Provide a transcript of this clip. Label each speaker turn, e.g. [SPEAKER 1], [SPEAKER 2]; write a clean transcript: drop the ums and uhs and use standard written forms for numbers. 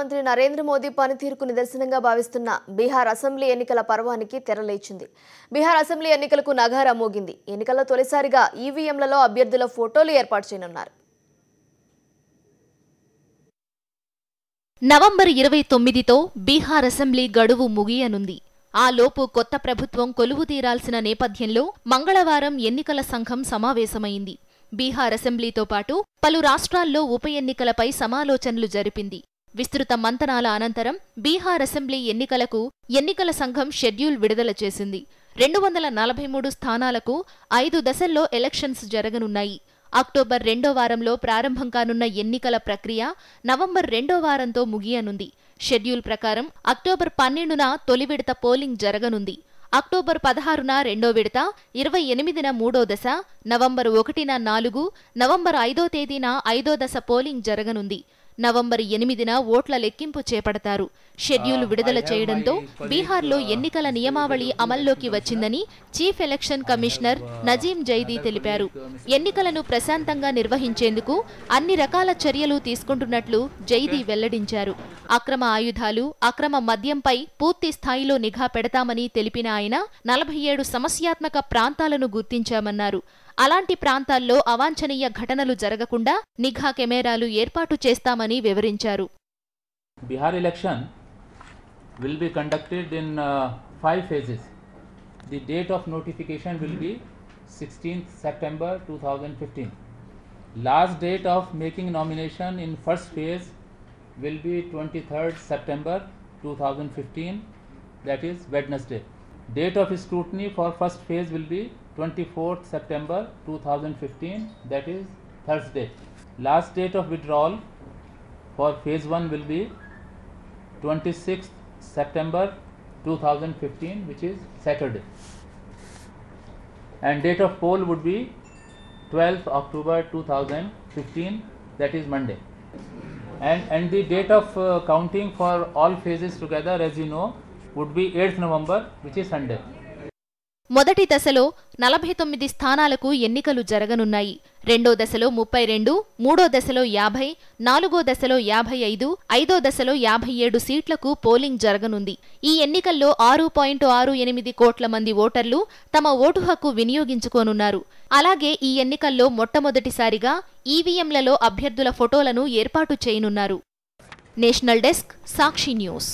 [SPEAKER 1] ప్రధానమంత్రి నరేంద్ర మోదీ పనితీరుకు నిదర్శనంగా భావిస్తున్న బీహార్ అసెంబ్లీ ఎన్నికల పర్వానికి తెరలేచింది. బీహార్ అసెంబ్లీ ఎన్నికలకు నగారా మోగింది. ఎన్నికల్లో తొలిసారిగా ఈవీఎంలలో అభ్యర్థుల ఫోటోలు ఏర్పాటు చేయనున్నారు.
[SPEAKER 2] నవంబర్ 29తో బీహార్ అసెంబ్లీ గడువు ముగియనుంది. ఆ లోపు కొత్త ప్రభుత్వం కొలువు తీరాల్సిన నేపథ్యంలో మంగళవారం ఎన్నికల సంఘం సమావేశమైంది. బీహార్ అసెంబ్లీతో పాటు పలు రాష్ట్రాల్లో ఉప ఎన్నికలపై సమాలోచనలు జరిపింది. విస్తృత మంతనాల అనంతరం బీహార్ అసెంబ్లీ ఎన్నికలకు ఎన్నికల సంఘం షెడ్యూల్ విడుదల చేసింది. 243 స్థానాలకు 5 దశల్లో ఎలక్షన్స్ జరగనున్నాయి. అక్టోబర్ 2వ వారంలో ప్రారంభం కానున్న ఎన్నికల ప్రక్రియ నవంబర్ 2వ వారంతో ముగియనుంది. షెడ్యూల్ ప్రకారం అక్టోబర్ 12న తొలి విడత పోలింగ్ జరగనుంది. అక్టోబర్ 16న రెండో విడత, 28న మూడో దశ, నవంబర్ 1న 4, నవంబర్ 5వ తేదీన 5వ దశ పోలింగ్ జరగనుంది. నవంబర్ 8న ఓట్ల లెక్కింపు చేపడతారు. షెడ్యూల్ విడుదల చేయడంతో బీహార్లో ఎన్నికల నియమావళి అమల్లోకి వచ్చిందని chief election commissioner Nazeem Zaidi తెలిపారు. ఎన్నికలను ప్రశాంతంగా నిర్వహించేందుకు అన్ని రకాల చర్యలు తీసుకుంటున్నట్లు జైదీ వెల్లడించారు. అక్రమ ఆయుధాలు, అక్రమ మద్యంపై పూర్తి స్థాయిలో నిఘా పెడతామని తెలిపిన ఆయన 47 సమస్యాత్మక ప్రాంతాలను గుర్తించామన్నారు. అలాంటి ప్రాంతాల్లో అవాంఛనీయ ఘటనలు జరగకుండా నిఘా కెమెరాలు ఏర్పాటు చేస్తామని వివరించారు.
[SPEAKER 3] Bihar election will be conducted in 5 phases. The date of notification will be 16th September 2015. Last date of making nomination in first phase will be 23rd September 2015, that is Wednesday. Date of scrutiny for first phase will be 24th September 2015, that is Thursday. Last date of withdrawal for phase 1 will be 26th September 2015, which is Saturday. And date of poll would be 12th October 2015, that is Monday. And the date of counting for all phases together, as you know, would be 8th November, which is Sunday.
[SPEAKER 2] మొదటి దశలో 49 స్థానాలకు ఎన్నికలు జరగనున్నాయి. రెండో దశలో 32, మూడో దశలో 50, నాలుగో దశలో 55, ఐదో దశలో 57 సీట్లకు పోలింగ్ జరగనుంది. ఈ ఎన్నికల్లో 6.68 కోట్ల మంది ఓటర్లు తమ ఓటు హక్కు వినియోగించుకోనున్నారు. అలాగే ఈ ఎన్నికల్లో మొట్టమొదటిసారిగా ఈవీఎంలలో అభ్యర్థుల ఫోటోలను ఏర్పాటు చేయనున్నారు. నేషనల్ డెస్క్, సాక్షి న్యూస్.